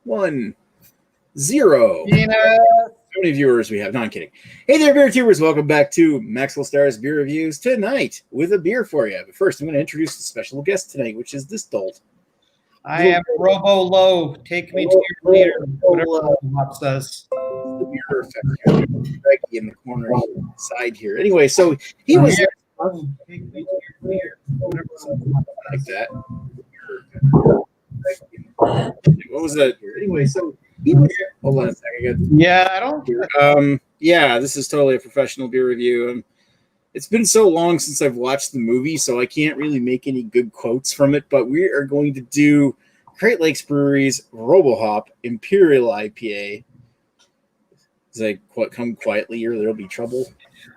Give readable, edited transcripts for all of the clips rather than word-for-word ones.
1, 0. How many viewers we have? No, I'm kidding. Hey there, beer tubers. Welcome back to Maxwell Starr's Beer Reviews tonight with a beer for you. But first, I'm going to introduce a special guest tonight, which is this dolt. I am Robo Low. Take me to your leader. Whatever Robohop says. The beer effect here. Reggie in the corner side here. Anyway, so he was Take me to your leader. like that. What was that? Anyway, so he was. Hold on a second. Yeah, I don't. Yeah, this is totally a professional beer review. It's been so long since I've watched the movie, so I can't really make any good quotes from it. But we are going to do Great Lakes Brewery's Robohop Imperial IPA. As I come quietly, or there'll be trouble.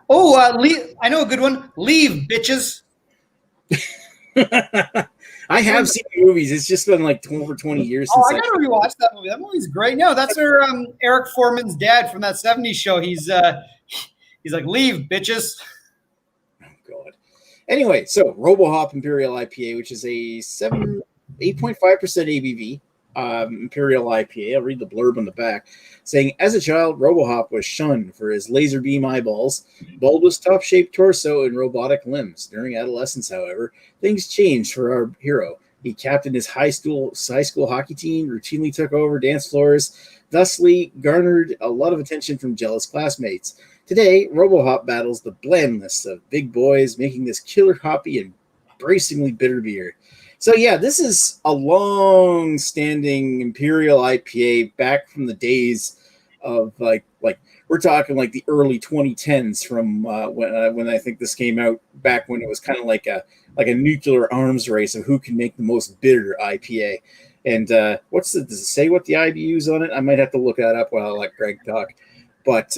Oh, I know a good one. Leave, bitches. I have seen the movies. It's just been like over 20 years since. I gotta rewatch that movie. That movie's great. No, that's where Eric Foreman's dad from that '70s show. He's like, leave, bitches. Oh God. Anyway, so Robohop Imperial IPA, which is a 8.5% ABV Imperial IPA. I'll read the blurb on the back, saying, as a child, Robohop was shunned for his laser beam eyeballs, bulbous top-shaped torso, and robotic limbs. During adolescence, however, things changed for our hero. He captained his high school hockey team, routinely took over dance floors, thusly garnered a lot of attention from jealous classmates. Today, Robohop battles the blandness of big boys, making this killer hoppy and bracingly bitter beer. So yeah, this is a long-standing Imperial IPA back from the days of like we're talking like the early 2010s from when I think this came out, back when it was kind of like a nuclear arms race of who can make the most bitter IPA. And does it say what the IBU's on it? I might have to look that up while I let Greg talk. But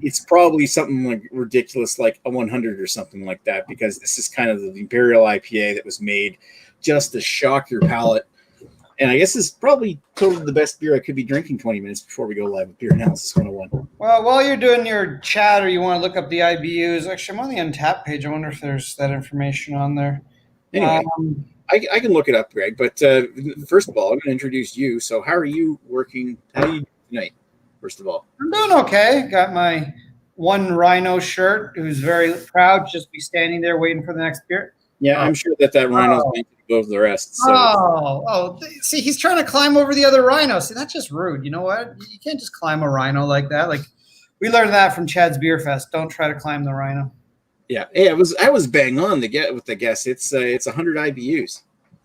it's probably something like ridiculous, like a 100 or something like that, because this is kind of the Imperial IPA that was made just to shock your palate. And I guess it's probably totally the best beer I could be drinking 20 minutes before we go live with Beer Analysis 101. Well, while you're doing your chat or you want to look up the IBUs, actually, I'm on the Untapped page. I wonder if there's that information on there. Anyway, I can look it up, Greg. But first of all, I'm going to introduce you. So how are you working? How are you doing tonight, first of all? I'm doing okay. Got my one Rhino shirt, who's very proud to just be standing there waiting for the next beer. Yeah, I'm sure that Rhino's going to go to the rest. So. See, he's trying to climb over the other rhino. See, that's just rude. You know what? You can't just climb a rhino like that. Like, we learned that from Chad's Beer Fest. Don't try to climb the rhino. Yeah, I was bang on with the guess. It's 100 IBUs.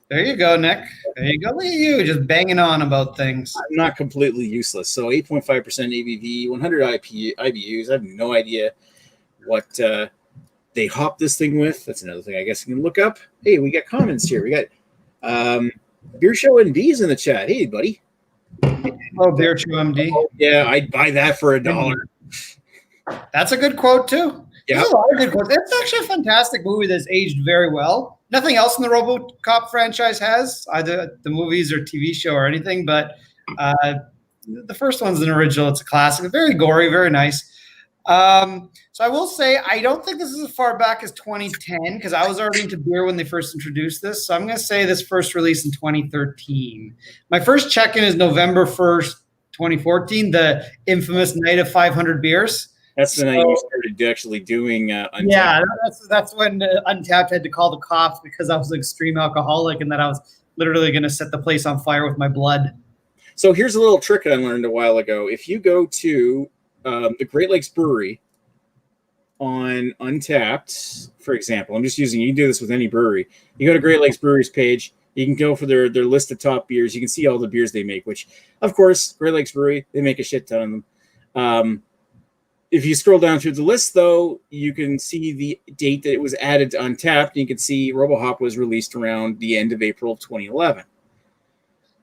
There you go, Nick. There you go. Look at you, just banging on about things. I'm not completely useless. So 8.5% ABV, 100 IBUs. I have no idea what they hop this thing with. That's another thing I guess you can look up. Hey, we got comments here. We got Beer Show MD's in the chat. Hey, buddy. Oh, Beer Show MD. Yeah, I'd buy that for $1. That's a good quote too. Yeah, there's a lot of good quotes. It's actually a fantastic movie that's aged very well. Nothing else in the RoboCop franchise has, either the movies or TV show or anything, but the first one's an original. It's a classic. Very gory, very nice. So I will say, I don't think this is as far back as 2010, because I was already into beer when they first introduced this. So I'm going to say this first released in 2013. My first check-in is November 1st, 2014, the infamous night of 500 beers. That's the night you started actually doing Untapped. Yeah, that's when Untapped had to call the cops because I was an extreme alcoholic and that I was literally going to set the place on fire with my blood. So here's a little trick I learned a while ago. If you go to the Great Lakes Brewery on Untapped, for example, you can do this with any brewery. You go to Great Lakes Brewery's page, you can go for their list of top beers. You can see all the beers they make, which, of course, Great Lakes Brewery, they make a shit ton of them. If you scroll down through the list, though, you can see the date that it was added to Untapped. And you can see Robohop was released around the end of April of 2011.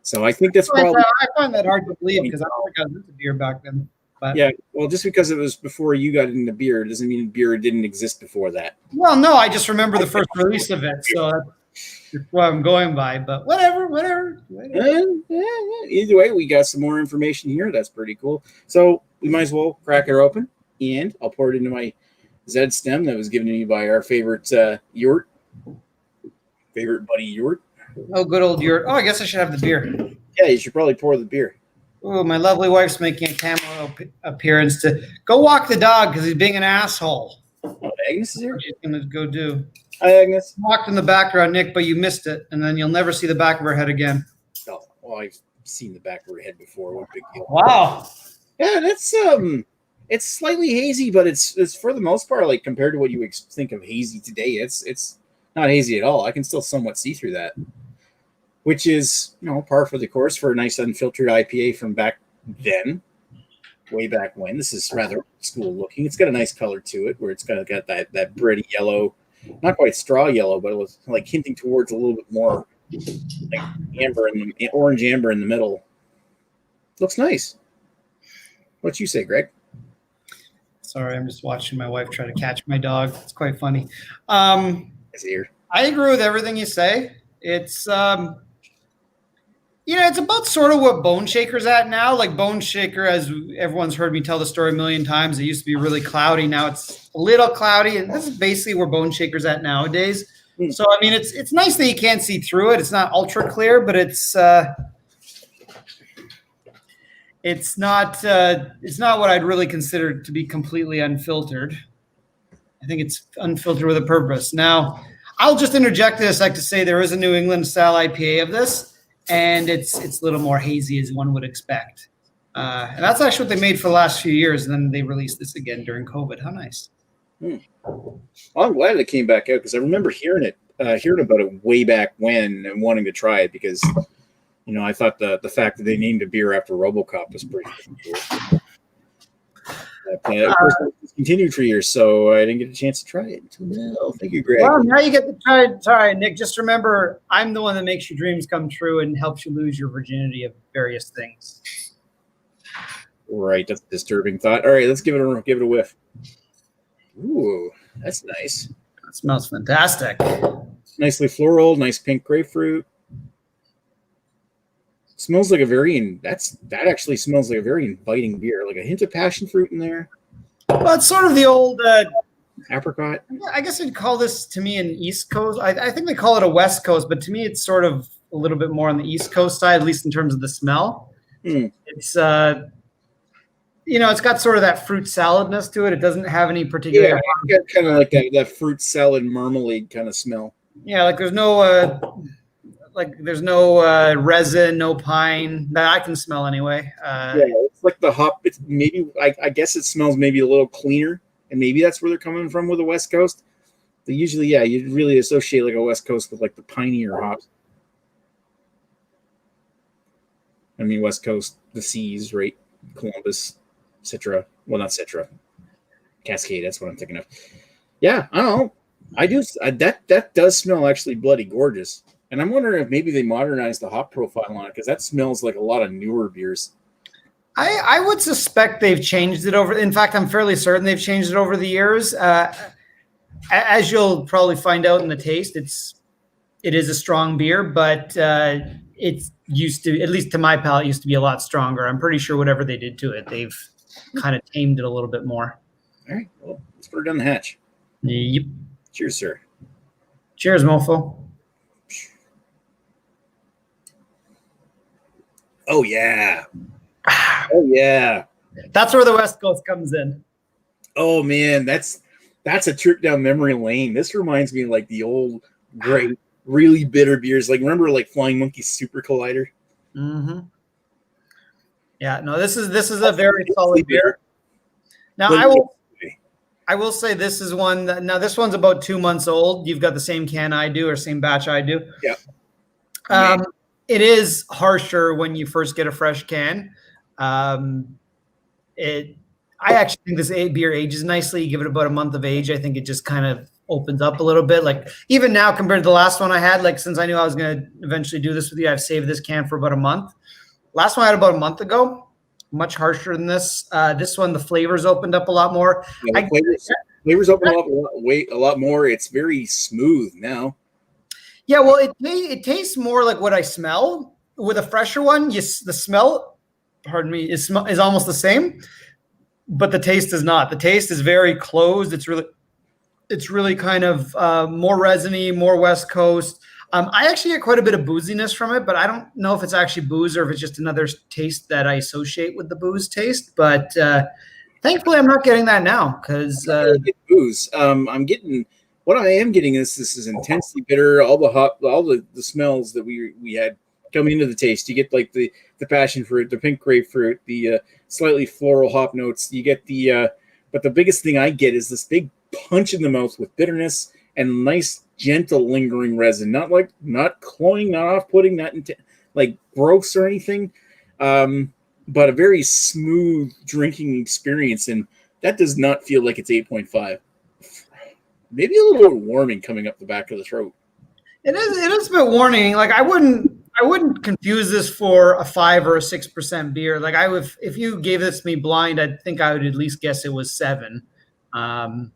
So I think that's probably... I find that hard to believe because I don't think I was into beer back then. But. Yeah, well, just because it was before you got into beer doesn't mean beer didn't exist before that. Well, no, I just remember the first release of it, so that's what I'm going by. But whatever. Either way, we got some more information here. That's pretty cool. So we might as well crack it open, and I'll pour it into my Zed stem that was given to me by our favorite Yort, favorite buddy Yort. Oh, good old Yort. Oh, I guess I should have the beer. Yeah, you should probably pour the beer. Oh, my lovely wife's making a cameo appearance to go walk the dog because he's being an asshole. Oh, Agnes is here? What are you going to go do? Hi, Agnes. Walked in the background, Nick, but you missed it, and then you'll never see the back of her head again. Oh, well, I've seen the back of her head before. What a big deal. Wow. Yeah, that's it's slightly hazy, but it's for the most part, like compared to what you would think of hazy today, it's not hazy at all. I can still somewhat see through that, which is, you know, par for the course for a nice unfiltered IPA from back then, way back when. This is rather old school looking. It's got a nice color to it, where it's got that bready yellow, not quite straw yellow, but it was like hinting towards a little bit more like amber and orange amber in the middle. Looks nice. What you say, Greg? Sorry, I'm just watching my wife try to catch my dog. It's quite funny. It's here. I agree with everything you say. It's it's about sort of what Bone Shaker's at now. Like Bone Shaker, as everyone's heard me tell the story a million times, it used to be really cloudy. Now it's a little cloudy, and this is basically where Bone Shaker's at nowadays. So I mean, it's nice that you can't see through it. It's not ultra clear, but it's not what I'd really consider to be completely unfiltered. I think it's unfiltered with a purpose. Now, I'll just interject this. I'd like to say there is a New England style IPA of this, and it's a little more hazy as one would expect. And that's actually what they made for the last few years, and then they released this again during COVID. How nice. Well, I'm glad it came back out because I remember hearing about it way back when and wanting to try it because, you know, I thought the fact that they named a beer after Robocop was pretty cool. Of course, it's continued for years, so I didn't get a chance to try it until now. Thank you, Greg. Well, now you get to try it, Nick. Just remember, I'm the one that makes your dreams come true and helps you lose your virginity of various things. Right, that's a disturbing thought. All right, let's give it a whiff. Ooh, that's nice. It smells fantastic. Nicely floral, nice pink grapefruit. Smells like that actually smells like a very inviting beer, like a hint of passion fruit in there. Well, it's sort of the old apricot. I guess you'd call this to me an East Coast. I think they call it a West Coast, but to me it's sort of a little bit more on the East Coast side, at least in terms of the smell. It's it's got sort of that fruit saladness to it. It doesn't have any particular. Yeah, it's got kind of like that fruit salad marmalade kind of smell. Yeah, like there's no resin, no pine that I can smell anyway. Yeah, it's like the hop. It's maybe I guess it smells maybe a little cleaner, and maybe that's where they're coming from with the West Coast. They usually, you really associate like a West Coast with like the pineier hops. I mean, West Coast, the seas, right? Columbus, Citra. Well, not Citra. Cascade. That's what I'm thinking of. Yeah, I don't know. I do. That does smell actually bloody gorgeous. And I'm wondering if maybe they modernized the hop profile on it because that smells like a lot of newer beers. I would suspect they've changed it over. In fact, I'm fairly certain they've changed it over the years. As you'll probably find out in the taste, it is a strong beer, but it used to, at least to my palate, used to be a lot stronger. I'm pretty sure whatever they did to it, they've kind of tamed it a little bit more. All right, well, let's put it down the hatch. Yep. Cheers, sir. Cheers, mofo. Oh yeah. Oh yeah. That's where the West Coast comes in. Oh man, that's a trip down memory lane. This reminds me of like the old great, really bitter beers. Like remember like Flying Monkey Super Collider? Mm-hmm. Yeah, no, this is a very solid beer. Now I will say this is one that, now this one's about 2 months old. You've got the same can I do or same batch I do. Yeah. It is harsher when you first get a fresh can. I actually think this beer ages nicely. You give it about a month of age, I think it just kind of opens up a little bit. Like even now compared to the last one I had, like since I knew I was going to eventually do this with you, I've saved this can for about a month. Last one I had about a month ago, much harsher than this. This one, the flavors opened up a lot more. Yeah, flavors open up a lot more. It's very smooth now. Yeah, well, it tastes more like what I smell. With a fresher one, the smell, pardon me, is almost the same, but the taste is not. The taste is very closed. It's really kind of more resiny, more West Coast. I actually get quite a bit of booziness from it, but I don't know if it's actually booze or if it's just another taste that I associate with the booze taste. But thankfully, I'm not getting that now because booze. I'm getting what I am getting is this is intensely bitter. All the hop, all the smells that we had coming into the taste. You get like the passion fruit, the pink grapefruit, the slightly floral hop notes. You get the but the biggest thing I get is this big punch in the mouth with bitterness and nice gentle lingering resin. Not cloying, not off-putting, not like gross or anything. But a very smooth drinking experience, and that does not feel like it's 8.5. Maybe a little bit warming coming up the back of the throat. It is a bit warning. Like I wouldn't confuse this for a 5 or a 6% beer. Like if you gave this to me blind, I think I would at least guess it was 7. I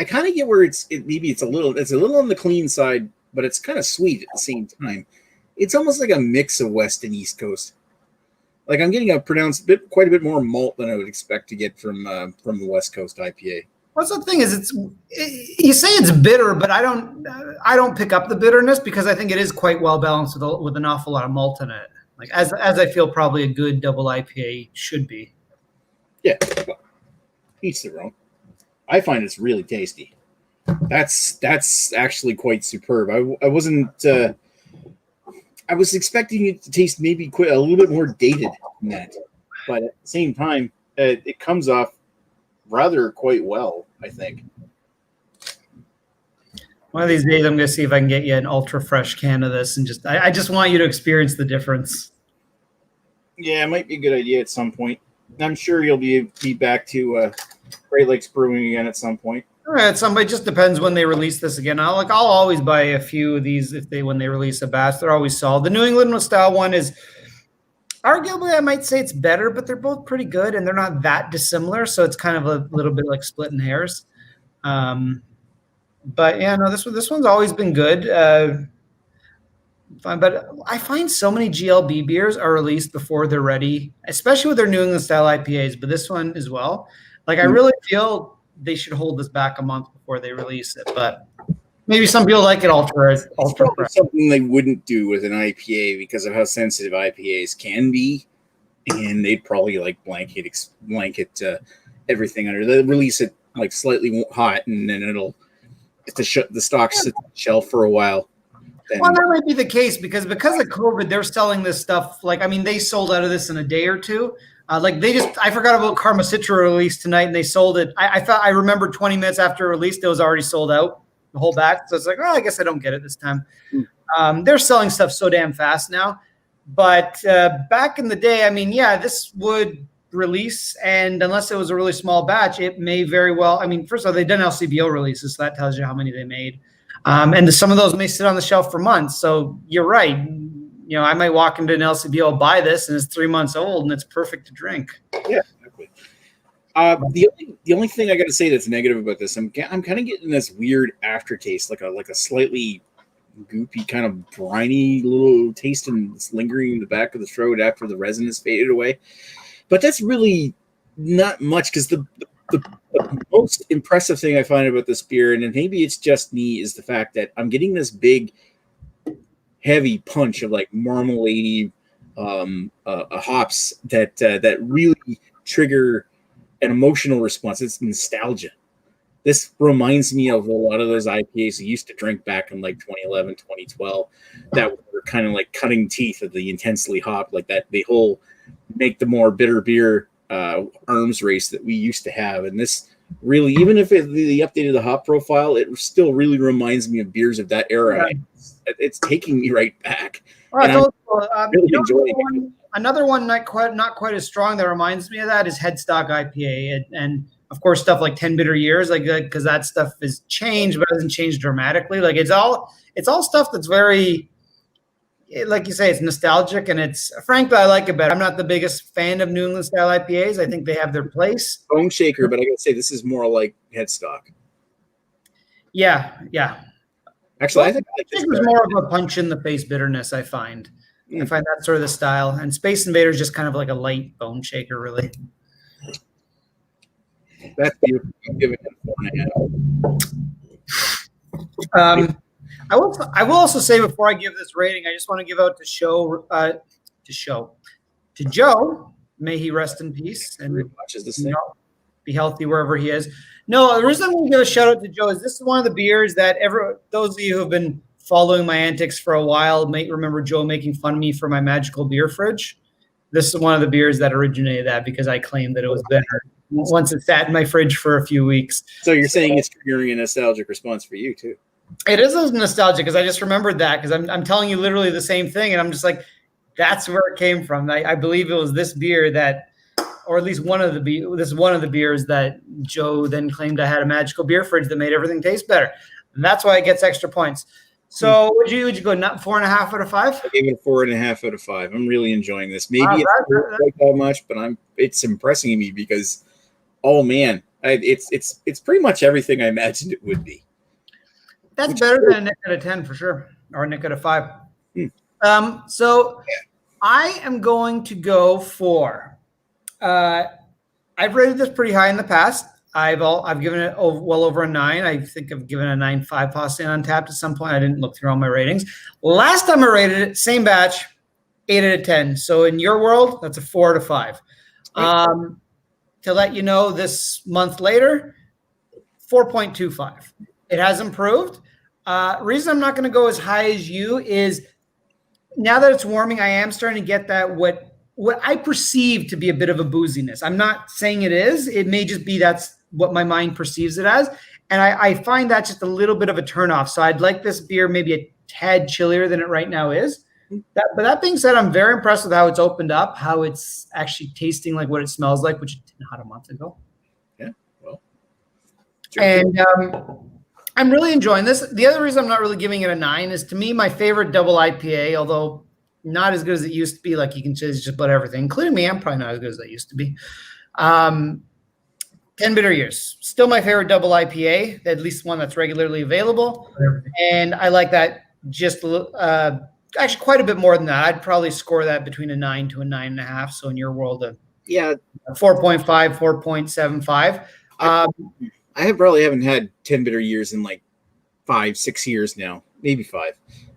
kind of get where maybe it's a little on the clean side, but it's kind of sweet at the same time. It's almost like a mix of West and East Coast. Like I'm getting quite a bit more malt than I would expect to get from the West Coast IPA. What's the thing is you say it's bitter, but I don't pick up the bitterness because I think it is quite well balanced with an awful lot of malt in it. Like as I feel probably a good double IPA should be. Yeah, each their own. I find it's really tasty. That's actually quite superb. I wasn't. I was expecting it to taste maybe quite a little bit more dated than that, but at the same time, it comes off rather quite well, I think. One of these days, I'm going to see if I can get you an ultra fresh can of this, and I just want you to experience the difference. Yeah, it might be a good idea at some point. I'm sure you'll be back to Great Lakes Brewing again at some point. All right, it just depends when they release this again. I'll always buy a few of these when they release a batch. They're always solid. The New England style one is arguably, I might say it's better, but they're both pretty good and they're not that dissimilar. So it's kind of a little bit like splitting hairs. But yeah, no, this one's always been good. Fine, but I find so many GLB beers are released before they're ready, especially with their New England style IPAs, but this one as well. Like I really feel they should hold this back a month before they release it, but maybe some people like it ultra fresh. Something they wouldn't do with an IPA because of how sensitive IPAs can be, and they'd probably like blanket everything under. They release it like slightly hot, and then the stock sits on the shelf for a while. Well, that might be the case because of COVID, they're selling this stuff. Like, I mean, they sold out of this in a day or two. I forgot about Karma Citra release tonight, and they sold it. I remember 20 minutes after release, it was already sold out, the whole batch. So it's like, oh, I guess I don't get it this time. They're selling stuff so damn fast now. But back in the day, I mean, yeah, this would release, and unless it was a really small batch, it may very well. I mean, first of all, they've done LCBO releases, so that tells you how many they made. And some of those may sit on the shelf for months. So you're right. You know, I might walk into an LCBO, buy this, and it's 3 months old, and it's perfect to drink. Yeah, exactly. The only thing I got to say that's negative about this, I'm kind of getting this weird aftertaste, like a slightly goopy, kind of briny little taste, and it's lingering in the back of the throat after the resin has faded away. But that's really not much because the most impressive thing I find about this beer, and maybe it's just me, is the fact that I'm getting this big, heavy punch of like marmalade hops that really trigger an emotional response. It's nostalgia. This reminds me of a lot of those IPAs I used to drink back in like 2011, 2012 that were kind of like cutting teeth of the intensely hop, like that, the whole make the more bitter beer arms race that we used to have. And this really, even if they updated the hop profile, it still really reminds me of beers of that era. Right. It's taking me right back. Well, really enjoying another one not quite as strong that reminds me of that is Headstock IPA, and of course stuff like 10 bitter years, like because that stuff has changed, but it hasn't changed dramatically. Like it's all stuff that's very, like you say, it's nostalgic, and it's frankly I like it better. I'm not the biggest fan of New England style IPAs. I think they have their place. Bone shaker, but I gotta say this is more like Headstock. Yeah. Actually, I think there's more of a punch in the face bitterness. I find that sort of the style, and Space Invader is just kind of like a light bone shaker, really. That's beautiful. I'm giving it 4.5. I will also say before I give this rating, I just want to give out to Joe. May he rest in peace and watches this thing. Be healthy wherever he is. No, the reason I'm going to give a shout out to Joe is this is one of the beers that those of you who have been following my antics for a while may remember Joe making fun of me for my magical beer fridge. This is one of the beers that originated that because I claimed that it was better once it sat in my fridge for a few weeks. So you're saying it's triggering a nostalgic response for you too? It is a nostalgic because I just remembered that because I'm telling you literally the same thing, and I'm just like, that's where it came from. I believe it was this beer that, or at least one of the beers that Joe then claimed I had a magical beer fridge that made everything taste better, and that's why it gets extra points. So would you go 4.5 out of 5? I gave it a 4.5 out of 5. I'm really enjoying this. Maybe it's not quite that much, but it's impressing me because, oh man, it's pretty much everything I imagined it would be. That's better than a Nick out of 10 for sure, or a Nick out of 5. So I am going to go for. I've rated this pretty high in the past. I've given it well over a 9. I think I've given a 9.5 possibly on Untappd at some point. I didn't look through all my ratings. Last time I rated it, same batch, 8 out of 10. So in your world, that's a 4 out of 5. To let you know, this month later, 4.25. It has improved. Reason I'm not going to go as high as you is now that it's warming, I am starting to get that what I perceive to be a bit of a booziness. I'm not saying it is. It may just be that's what my mind perceives it as. And I find that just a little bit of a turnoff. So I'd like this beer maybe a tad chillier than it right now is. But that being said, I'm very impressed with how it's opened up, how it's actually tasting like what it smells like, which it didn't have a month ago. Yeah, well. And I'm really enjoying this. The other reason I'm not really giving it a 9 is, to me, my favorite double IPA, although not as good as it used to be. Like, you can just about everything, including me. I'm probably not as good as I used to be. 10 Bitter Years, still my favorite double IPA, at least one that's regularly available. And I like that just actually quite a bit more than that. I'd probably score that between a 9 to a 9.5. So in your world, a 4.5, 4.75. I probably haven't had 10 Bitter Years in like 5-6 years now, maybe 5.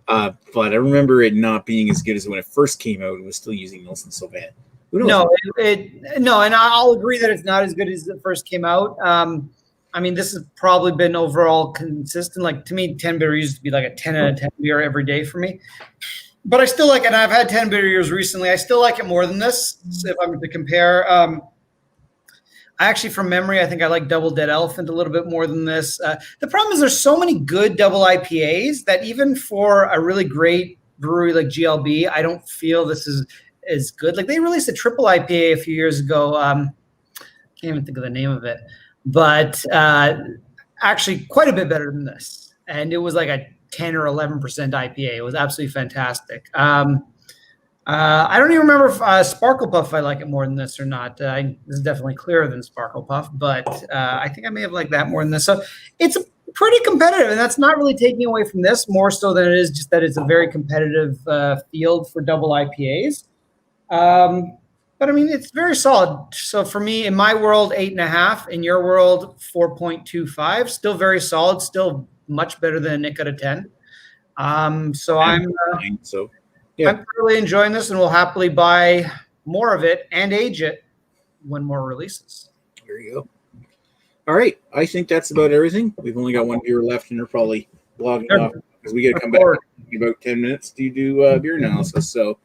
But I remember it not being as good as when it first came out. It was still using Nelson Sauvin. No, and I'll agree that it's not as good as it first came out. I mean, this has probably been overall consistent. Like, to me, 10 Bitter used to be like a 10 out of 10 beer every day for me. But I still like it, and I've had 10 Bitter Years recently. I still like it more than this, if I'm to compare. I actually, from memory, I think I like Double Dead Elephant a little bit more than this. The problem is there's so many good double IPAs that even for a really great brewery like GLB, I don't feel this is as good. Like, they released a triple IPA a few years ago. Can't even think of the name of it, but actually quite a bit better than this. And it was like a 10 or 11% IPA. It was absolutely fantastic. I don't even remember if Sparkle Puff, I like it more than this or not. This is definitely clearer than Sparkle Puff, but I think I may have liked that more than this. So it's pretty competitive, and that's not really taking away from this, more so than it is just that it's a very competitive field for double IPAs. But I mean, it's very solid. So for me, in my world, 8.5. In your world, 4.25. Still very solid. Still much better than a Nick out of 10. So I'm really enjoying this, and will happily buy more of it and age it when more releases. There you go. All right, I think that's about everything. We've only got one beer left, and they're probably logging off because we got to come back in about 10 minutes to do beer analysis. So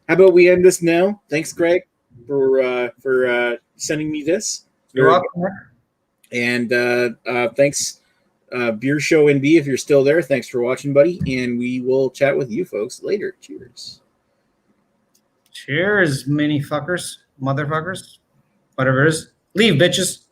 how about we end this now? Thanks, Greg, for sending me this. You're welcome. And thanks, Beer Show NB, if you're still there. Thanks for watching, buddy. And we will chat with you folks later. Cheers. Cheers, mini fuckers, motherfuckers, whatever it is. Leave, bitches.